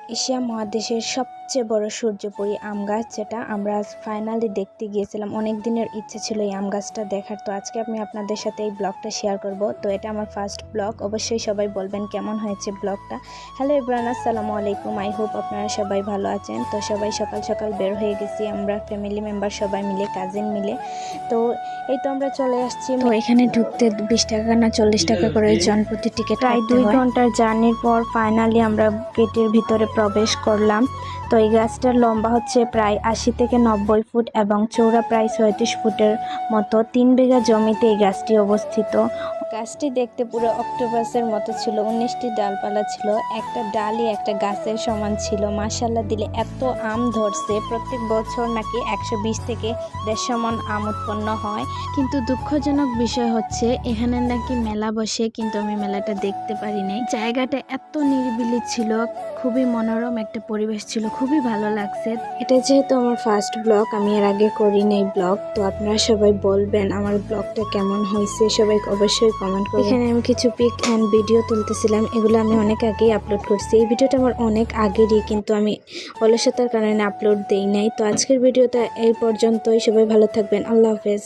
Asia মহাদেশের সবচেয়ে বড় সূর্যপুরী আম গাছ, যেটা আমরা আজ ফাইনালি দেখতে গিয়েছিলাম। অনেক দিনের ইচ্ছে ছিল এই আম গাছটা দেখার। তো আজকে আমি আপনাদের সাথে এই ব্লগটা শেয়ার করব। তো এটা আমার ফার্স্ট ব্লগ, অবশ্যই সবাই বলবেন কেমন হয়েছে ব্লগটা। হ্যালো এভরিওয়ান, আসসালামু আলাইকুম। আই হোপ আপনারা সবাই ভালো আছেন। তো সবাই সকাল সকাল বের হয়ে গেছি আমরা ফ্যামিলি মেম্বার সবাই মিলে, কাজিন মিলে। তো এই তো আমরা চলে আসছি। তো এখানে ঢুকতে 20 টাকা না 40 টাকা করে জনপ্রতি টিকিট। প্রায় 2 ঘন্টার জার্নির পর ফাইনালি আমরা গেটের ভিতরে প্রবেশ করলাম। তো এই গাছটার লম্বা হচ্ছে প্রায় 80 থেকে 90 ফুট এবং চৌড়া প্রায় 36 ফুটের মতো। 3 বিঘা জমিতে এই গাছটি অবস্থিত। গাছটি দেখতে পুরো অক্টোপাসের মতো ছিল। 19টি ডালপালা ছিল, একটা ডালই একটা গাছের সমান ছিল। মাশাআল্লাহ, দিলে এত আম ধরছে। প্রত্যেক বছর নাকি 120 থেকে 150 মণ আম উৎপন্ন হয়। কিন্তু দুঃখজনক বিষয় হচ্ছে এখানে নাকি মেলা বসে, কিন্তু আমি মেলাটা দেখতে পারি নাই। জায়গাটা এত নিরিবিলি ছিল, খুবই মনোরম একটা পরিবেশ ছিল, খুবই ভালো লাগছে। এটা যেহেতু আমার ফার্স্ট ব্লগ, আমি এর আগে করি নাই ব্লগ। তো আপনারা সবাই বলবেন আমার ব্লগটা কেমন হয়েছে, সবাই অবশ্যই কমেন্ট করবেন। এখানে আমি কিছু পিক অ্যান্ড ভিডিও তুলতেছিলাম, এগুলো আমি অনেক আগেই আপলোড করছি। এই ভিডিওটা আমার অনেক আগেরই, কিন্তু আমি অলসতার কারণে আপলোড দেই নাই। তো আজকের ভিডিওটা এই পর্যন্তই। সবাই ভালো থাকবেন, আল্লাহ হাফেজ।